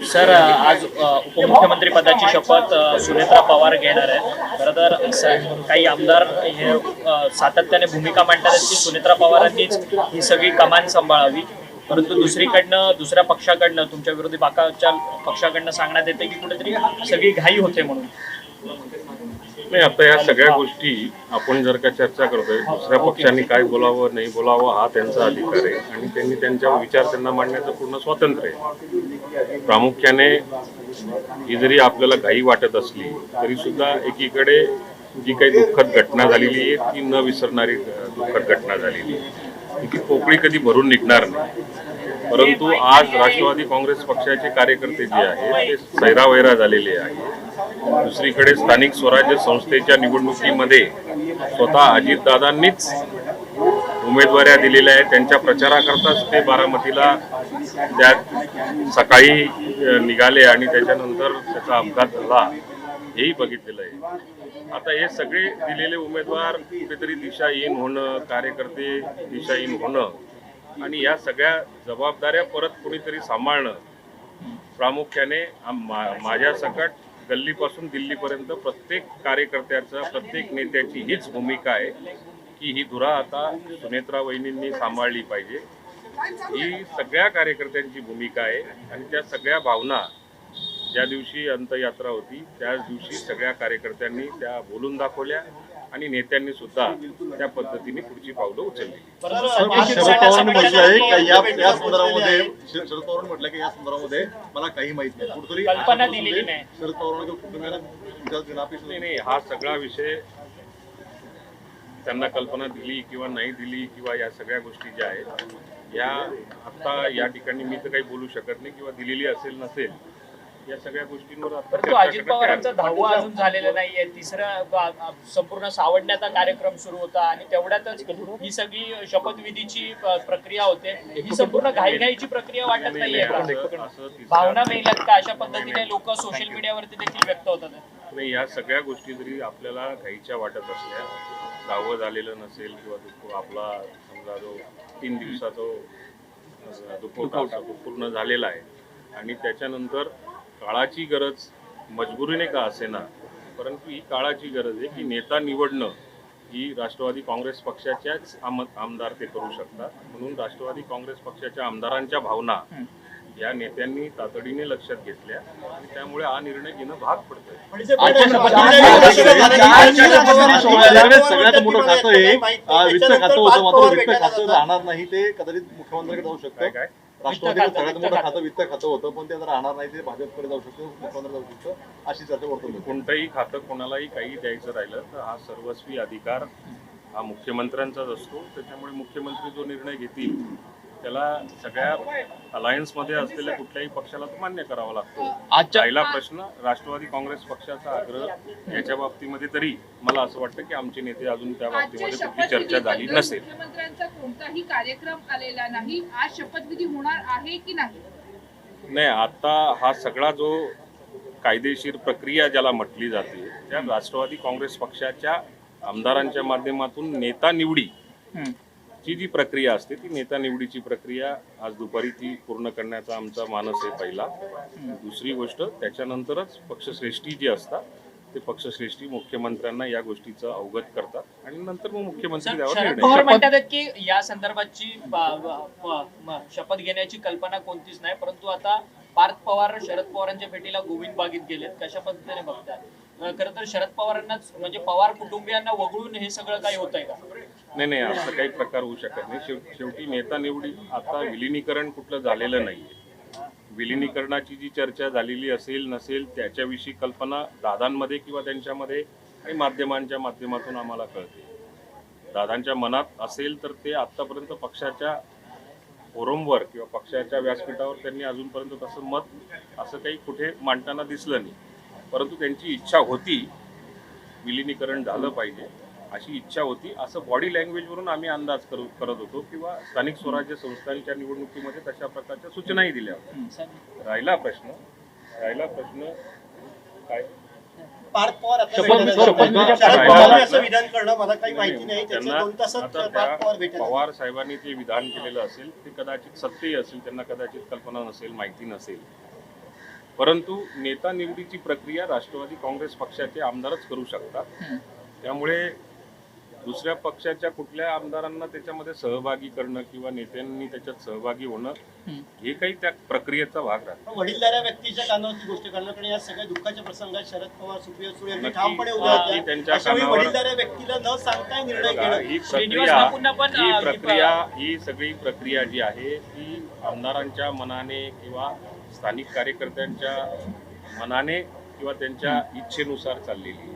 Sir आज उपमुख्यमंत्री पदाची शपथ सुनेत्रा पवार घेणार आहेत. खरं तर काही आमदार हे सातत्याने भूमिका मांडतात की सुनेत्रा पवारांनीच ही सगळी कमान सांभाळावी, परंतु दुसरीकडनं दुसऱ्या पक्षाकडनं तुमच्या विरोधी बाकाच्या पक्षाकडनं सांगण्यात येते की कुठेतरी सगळी घाई होते म्हणून. नाही, आता या सगळ्या गोष्टी आपण जर का चर्चा करतोय, दुसऱ्या पक्षांनी काय बोलावं नाही बोलावं हा त्यांचा अधिकार आहे आणि त्यांनी त्यांच्या विचार त्यांना मांडण्याचं पूर्ण स्वातंत्र्य आहे. प्रामुख्याने ही जरी आपल्याला घाई वाटत असली तरी सुद्धा एकीकडे जी काही दुःखद घटना झालेली आहे ती न विसरणारी दुःखद घटना झालेली आहे. ती पोकळी कधी भरून निघणार नाही. परंतु आज राष्ट्रवादी काँग्रेस पक्षाचे कार्यकर्ते जे आहेत ते सैरावैरा झालेले आहेत. दुसरीकडे स्थानिक स्वराज्य संस्थेच्या निवडणुकीमध्ये स्वतः अजितदादांनीच उमेदवाऱ्या दिलेल्या आहेत. त्यांच्या प्रचाराकरताच ते बारामतीला त्या सकाळी निघाले आणि त्याच्यानंतर त्याचा अपघात झाला हेही बघितलेलं आहे. आता हे सगळे दिलेले उमेदवार कुठेतरी दिशाहीन होणं, कार्यकर्ते दिशाहीन होणं आणि या सगळ्या जबाबदाऱ्या परत कोणीतरी सांभाळणं, प्रामुख्याने माझ्या सकट गल्लीपासून दिल्लीपर्यंत प्रत्येक कार्यकर्त्याचा, प्रत्येक नेत्याची हीच भूमिका आहे की ही धुरा आता सुनेत्रा वहिनींनी सांभाळली पाहिजे. ही सगळ्या कार्यकर्त्यांची भूमिका आहे आणि त्या सगळ्या भावना ज्या दिवशी अंत्ययात्रा होती त्याच दिवशी सगळ्या कार्यकर्त्यांनी त्या बोलून दाखवल्या आणि नेत्यांनी सुद्धा त्या पद्धतीने पुढची पावलं उचलली. शरद पवारांनी म्हटलंय की या संदर्भामध्ये शरद पवारांनी म्हटलं की या संदर्भामध्ये मला काही माहित नाही, कुठेतरी कल्पना दिलेली नाही. शरद पवारांनी कुटुंबियांना विचार देणं अपेक्षित नाही, हा सगळा विषय त्यांना कल्पना दिली किंवा नाही दिली किंवा या सगळ्या गोष्टी ज्या आहेत या आता या ठिकाणी मी तर काही बोलू शकत नाही किंवा दिलेली असेल नसेल या सगळ्या गोष्टींवर परंतु अजित पवारांचा 10वा अजून झालेला नाहीये. तिसरा संपूर्ण सावडण्याचा कार्यक्रम सुरू होता आणि तेवढ्यातच ही सगळी शपथविधीची प्रक्रिया होते. ही संपूर्ण घाईघाईची प्रक्रिया वाटत नाहीये का? भावना वेगळ्यात का अशा पद्धतीने लोक सोशल मीडियावरती देखील व्यक्त होतात? नाही, या सगळ्या गोष्टी जरी आपल्याला घाईच्या वाटत असल्या, 10वं झालेलं नसेल किंवा आपला समजा जो 3 दिवसाचा दुखवटा पूर्ण झालेला आहे आणि त्याच्यानंतर काळाची गरज मजबुरीने का असेना, परंतु ही काळाची गरज आहे की नेता निवडणं ही राष्ट्रवादी काँग्रेस पक्षाच्याच आमदार ते करू शकतात. म्हणून राष्ट्रवादी काँग्रेस पक्षाच्या आमदारांच्या भावना या नेत्यांनी तातडीने लक्षात घेतल्या आणि त्यामुळे हा निर्णय घेणं भाग पडतोय. सगळ्यात मोठं खातं हे वित्त खातं होतं, मात्र वित्त खातं राहणार नाही, ते कदाचित मुख्यमंत्र्याकडे जाऊ शकतं. काय राष्ट्रवादीचं सगळ्यात मोठं खातं वित्त खातं होतं, पण ते राहणार नाही, ते भाजपकडे जाऊ शकतं, मुख्यमंत्री जाऊ शकतं, अशी चर्चा वर्तवली. कोणतंही खातं कोणालाही काही द्यायचं राहिलं तर हा सर्वस्वी अधिकार हा मुख्यमंत्र्यांचाच असतो. त्याच्यामुळे मुख्यमंत्री जो निर्णय घेतील त्याला सगळ्या अलायन्समध्ये असलेल्या कुठल्याही पक्षाला तो मान्य करावा लागतो. पहिला प्रश्न राष्ट्रवादी काँग्रेस पक्षाचा आग्रह याच्या बाबतीमध्ये तरी मला असं वाटतं की आमचे नेते अजून त्या बाबतीमध्ये कुठली चर्चा झाली नसेल. मुख्यमंत्र्यांचा कोणताही कार्यक्रम आलेला नाही, आज शपथविधी होणार आहे की नाही? नाही, आता हा सगळा जो कायदेशीर प्रक्रिया ज्याला म्हटली जाते त्या राष्ट्रवादी काँग्रेस पक्षाच्या आमदारांच्या माध्यमातून नेता निवडी ची जी प्रक्रिया असते ती नेता निवडीची प्रक्रिया आज दुपारी ती पूर्ण करण्याचा आमचा मानस आहे पहिला. दुसरी गोष्ट, त्याच्यानंतरच पक्षश्रेष्ठी जी असतात ते पक्षश्रेष्ठी मुख्यमंत्र्यांना या गोष्टीचं अवगत करतात आणि नंतर मग मुख्यमंत्री त्यावर शरद पवार निर्णय म्हणतात की या संदर्भाची शपथ घेण्याची कल्पना कोणतीच नाही, परंतु आता पार्थ पवार शरद पवारांच्या भेटीला गोविंद बागेत गेलेत. कशा पद्धतीने बघताय? खरं तर शरद पवारांनाच म्हणजे पवार कुटुंबियांना वगळून हे सगळं काही होत आहे का? नाही, असं काही प्रकार होऊ शकत नाही. शेवटी नेता निवडी आता विलिनीकरण कुठलं झालेलं नाहीये. विलिनीकरणाची जी चर्चा झालेली असेल नसेल त्याच्याविषयी कल्पना दादांमध्ये किंवा त्यांच्यामध्ये आणि माध्यमांच्या माध्यमातून आम्हाला कळते. दादांच्या मनात असेल तर ते आतापर्यंत पक्षाच्या फोरमवर किंवा पक्षाच्या व्यासपीठावर त्यांनी अजूनपर्यंत तसं मत असं काही कुठे मांडताना दिसलं नाही. परंतु त्यांची इच्छा होती विलिनीकरण झालं पाहिजे अशी इच्छा होती असं बॉडी लँग्वेजवरून आम्ही अंदाज करत होतो किंवा स्थानिक स्वराज्य संस्थांच्या निवडणुकीमध्ये तशा प्रकारच्या सूचनाही दिल्या होत्या. राहिला प्रश्न काय पार्थ पवार विधान करणं मला काही माहिती नाही. त्याच्या 2 तासात पार्थ पवार भेटले. पवार साहेबांनी जे विधान केलेलं असेल ते कदाचित सत्यही असेल, त्यांना कदाचित कल्पना नसेल, माहिती नसेल. परंतु नेता निवडीची प्रक्रिया राष्ट्रवादी काँग्रेस पक्षाचे आमदारच करू शकतात. त्यामुळे दुसऱ्या पक्षाच्या कुठल्या आमदारांना त्याच्यामध्ये सहभागी करणं किंवा नेत्यांनी त्याच्यात सहभागी होणं हे काही त्या प्रक्रियेचा भाग राहतो. वडीलधाऱ्या व्यक्तीच्या कानावरची गोष्ट करणं, कारण या सगळ्या दुःखाच्या प्रसंगात शरद पवार, सुप्रिया सुळे यांनी नक्की. ठामपणे उभे ती होते. त्यांच्या अशा वेळी कानावर- वडीलधाऱ्या व्यक्तीला न सांगता निर्णय बघा, घेणं ही श्रीनिवास बापूंना पण, ही सगळी प्रक्रिया जी आहे ती आमदारांच्या मनाने किंवा स्थानिक कार्यकर्त्यांच्या मनाने किंवा त्यांच्या इच्छेनुसार चाललेली आहे.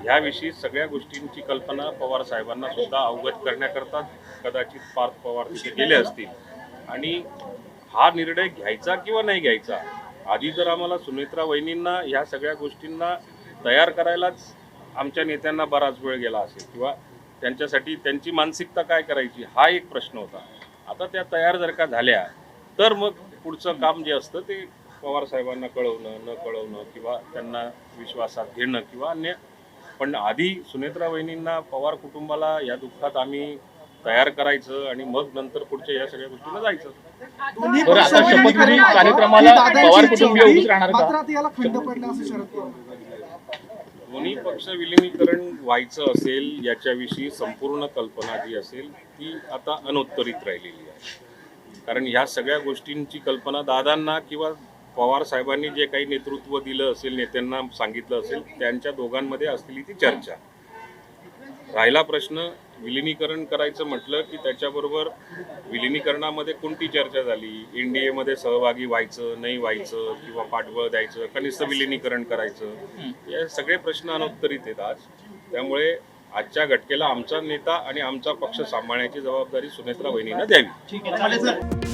ह्याविषयी सगळ्या गोष्टींची कल्पना पवार साहेबांना सुद्धा अवगत करण्याकरता कदाचित पार्थ पवार तिथे गेले असतील. आणि हा निर्णय घ्यायचा किंवा नाही घ्यायचा, आधी तर आम्हाला सुनेत्रा वहिनींना ह्या सगळ्या गोष्टींना तयार करायलाच आमच्या नेत्यांना बराच वेळ गेला असेल किंवा त्यांच्यासाठी त्यांची मानसिकता काय करायची हा एक प्रश्न होता. आता त्या तयार जर का झाल्या तर मग पुढचं काम जे असतं ते पवार साहेबांना कळवणं, न कळवणं किंवा त्यांना विश्वासात घेणं किंवा अन्य. पण आधी सुनेत्रा वहिनींना, पवार कुटुंबाला या दुःखात आम्ही तयार करायचं आणि मग नंतर पुढच्या या सगळ्या गोष्टीला जायचं. बरं, आता शपथविधी कार्यक्रमाला पवार कुटुंबीय उभीच राहणार का? मात्र आता याला खंड पडला असं शरद पवार. दोन्ही पक्ष विलिनीकरण व्हायचं असेल याच्याविषयी संपूर्ण कल्पना जी असेल ती आता अनुत्तरित राहिलेली आहे. कारण ह्या सगळ्या गोष्टींची कल्पना दादांना किंवा पवार साहेबांनी जे काही नेतृत्व दिलं असेल, नेत्यांना सांगितलं असेल, त्यांच्या दोघांमध्ये असलेली ती चर्चा. राहिला प्रश्न विलिनीकरण करायचं म्हटलं की त्याच्याबरोबर विलिनीकरणामध्ये कोणती चर्चा झाली, एनडीएमध्ये सहभागी व्हायचं नाही व्हायचं किंवा पाठबळ द्यायचं का नुसतं विलिनीकरण करायचं, हे सगळे प्रश्न अनुत्तरित आहेत आज. त्यामुळे आजच्या घटकेला आमचा नेता आणि आमचा पक्ष सांभाळण्याची जबाबदारी सुनेत्रा वहिनींना द्यावी. ठीक आहे.